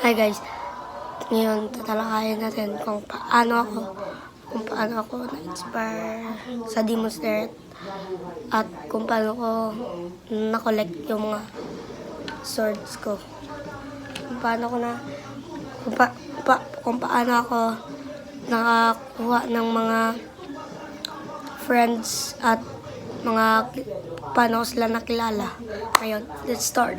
Hi guys, ngayon tatalakayin natin kung paano ako na-inspire sa Demon Slayer at kung paano ko na-collect yung mga swords ko. Kung paano ako nakakuha ng mga friends at paano ko sila nakilala. Ngayon, let's start.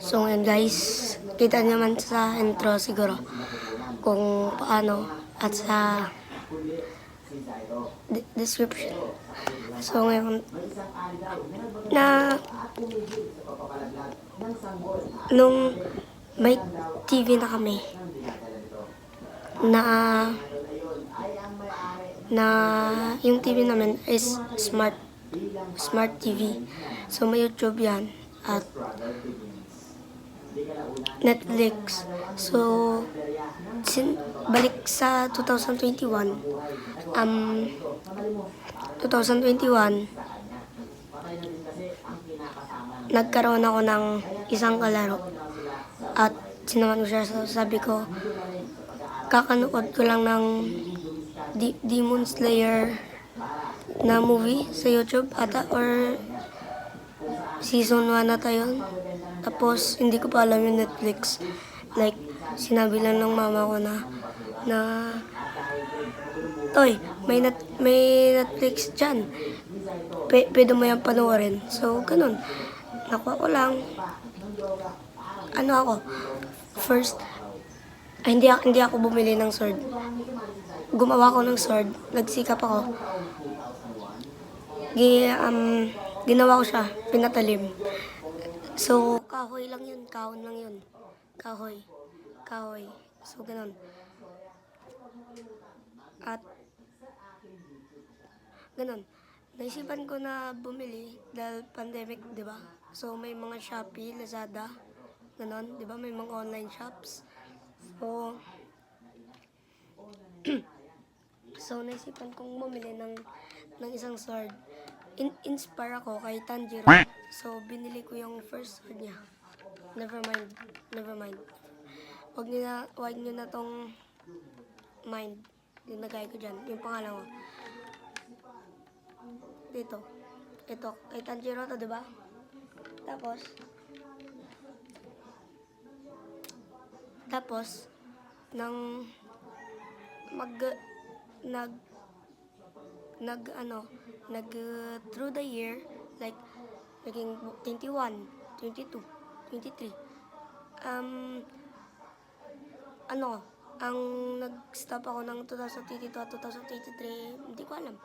So ngayon guys, kita naman sa intro siguro kung paano at sa description. So ngayon, nung may TV na kami, yung TV namin is smart TV. So may YouTube yan at Netflix. So, balik sa 2021, nagkaroon ako ng isang kalaro at sinaman ko siya. So, sabi ko, kakanood ko lang ng Demon Slayer na movie sa YouTube ata or season 1 na tayo. Tapos, hindi ko pa alam yung Netflix. Like, sinabi lang ng mama ko na Toy, may Netflix dyan. Pwede mo yan panoorin. So, ganun. Nakuha ko lang. First, hindi ako bumili ng sword. Gumawa ko ng sword. Nagsikap ako. Ginawa ko siya. Pinatalim. So, kahoy lang yun. Kahon lang yun. Kahoy. So, ganun. At, ganun. Naisipan ko na bumili dahil pandemic, di ba? So, may mga Shopee, Lazada, ganun. Di ba? May mga online shops. So, naisipan kong bumili ng isang sword. Inspire ako kay Tanjiro. So, binili ko yung first sword niya. Never mind. Huwag niyo na tong mind. Nilagay ko dyan. Yung pangalan ko. Dito. Ito. Kay Tanjiro to, diba? Tapos, through the year, like, naging 21, 22, 23. Ang nag-stop ako ng 2022 at 2023, hindi ko alam.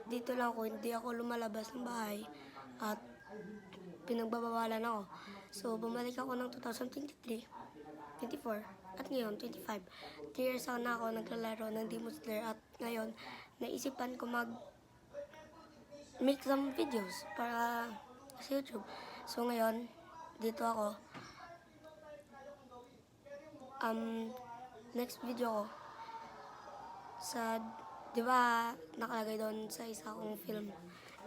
Dito lang ako, hindi ako lumalabas ng bahay at pinagbabawalan ako. So, bumalik ako ng 2023, 24, at ngayon, 25. 3 years na ako naglalaro ng Demon Slayer at ngayon, naisipan ko make some videos para sa YouTube. So, ngayon, dito ako. Next video ko di ba, nakalagay doon sa isa kong film,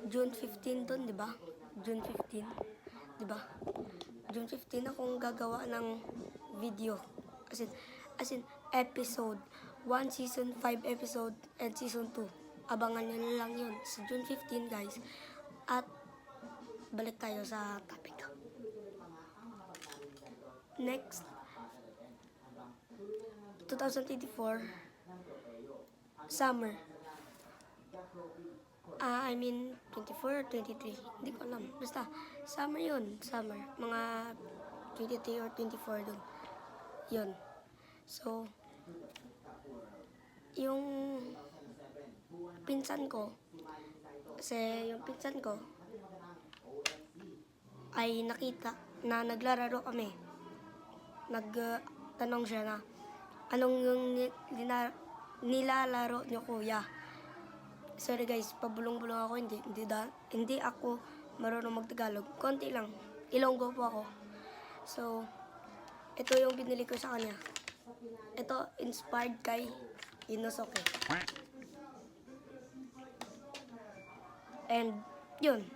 June 15 doon, di ba? June 15, di ba? June 15 akong gagawa ng video. As in episode 1, season 5 episode, and season 2. Abangan nyo na lang yun sa June 15, guys. At balik tayo sa topic. Next, 2024 summer. 24 or 23. Hindi ko alam. Basta, summer yun. Summer. Mga 23 or 24 dun. Yun. So, yung pinsan ko ay nakita na naglalaro kami. Nagtanong siya na, anong yung nilalaro niyo, kuya? Sorry guys, pabulong-bulong ako. Hindi ako marunong magtagalog. Konti lang. Ilonggo po ako. So, ito yung binili ko sa kanya. Ito, inspired kay Inosuke. And, yun.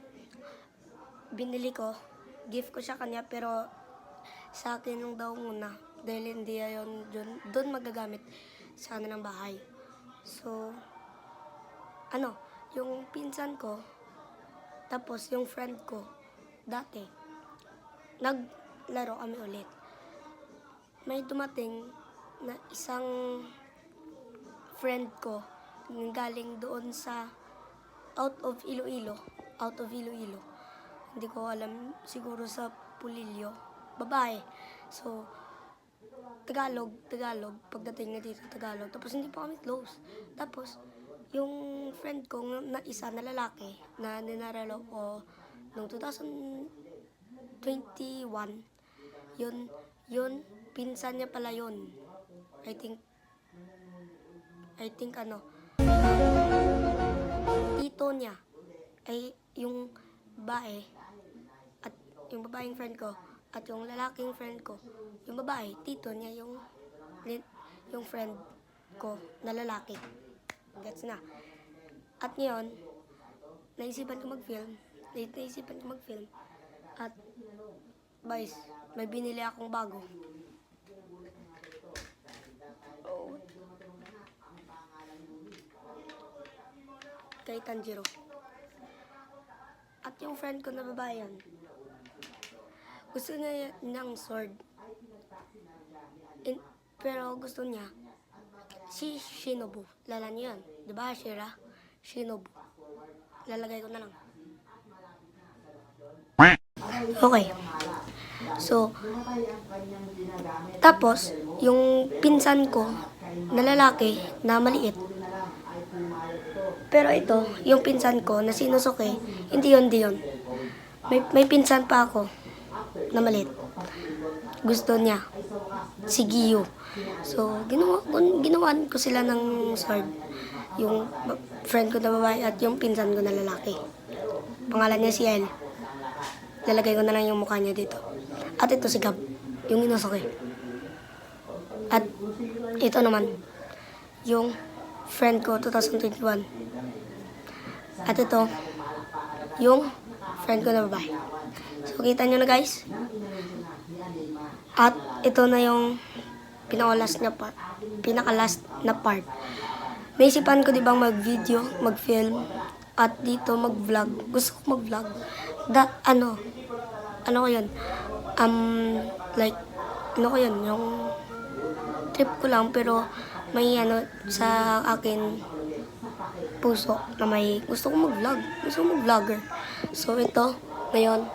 Binili ko. Gift ko siya kanya, pero sa akin lang daw muna. Dahil hindi yun doon magagamit sa kanilang bahay. So, yung pinsan ko, tapos yung friend ko, dati, naglaro kami ulit. May dumating na isang friend ko galing doon sa out of Iloilo. Hindi ko alam, siguro sa Pulilio. Babae. So, Tagalog. Pagdating na dito, Tagalog. Tapos hindi pa kami close. Tapos, yung friend ko na isa na lalaki na ninarelo ko noong 2021, yun, pinsan niya pala yun. I think tito niya ay yung babae at yung babaeng friend ko at yung lalaking friend ko, yung babae, tito niya yung friend ko na lalaki. Gets na. At ngayon, naisipan ko mag-film. At, guys, may binili akong bago. Kay Tanjiro. At yung friend ko na babae yan, gusto niya ng sword. Pero gusto niya si Shinobu. Lala niyo yan. Diba, Shira? Shinobu. Lalagay ko na lang. Okay. So, tapos, yung pinsan ko na lalaki na maliit. Pero ito, yung pinsan ko na si Inosuke, hindi yun. May pinsan pa ako na maliit. Gusto niya si Giyu. So, ginawan ko sila ng sword. Yung friend ko na babae at yung pinsan ko na lalaki. Pangalan niya si El. Lalagay ko na lang yung mukha niya dito. At ito si Gab, yung Inosuke. At ito naman, yung friend ko 2021. At ito, yung friend ko na babae. So, kita nyo na guys. At ito na yung pinaka-last na part. May isipan ko dibang mag-video, mag-film, at dito mag-vlog. Gusto ko mag-vlog. Ano ko yun? Yung trip ko lang, pero may sa akin puso na may gusto ko mag-vlog. Gusto ko mag-vlogger. So, ito, ngayon,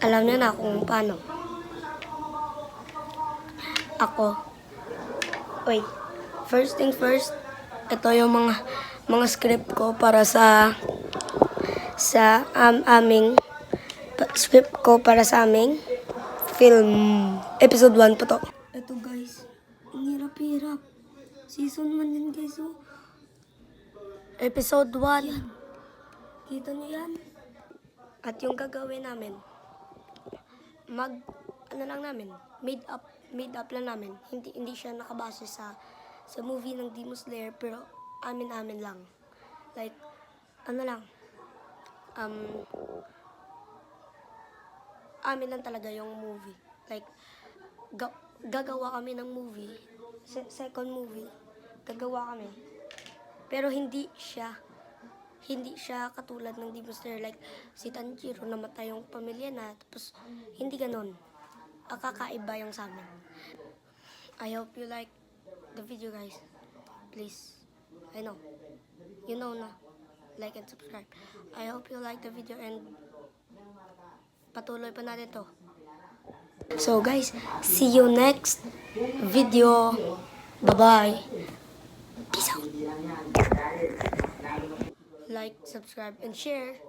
alam niyo na kung paano. First thing first, ito yung mga script ko para sa aming script ko para sa aming film. Episode 1 po to. Ito guys, ang hirap-hirap. Season 1 din guys, oh. Episode 1. Yan. Kita niyo yan? At yung gagawin namin, made up lang namin. Hindi siya nakabase sa movie ng Demon Slayer, pero amin lang. Like, amin lang talaga yung movie. Like, gagawa kami ng movie, second movie, gagawa kami. Pero hindi siya katulad ng Demon Slayer. Like, si Tanjiro namatay yung pamilya na, tapos hindi ganon. Kakaiba yung sa amin. I hope you like the video guys. Please. I know. You know na. Like and subscribe. I hope you like the video and patuloy pa natin to. So guys, see you next video. Bye-bye. Peace out. Like, subscribe, and share.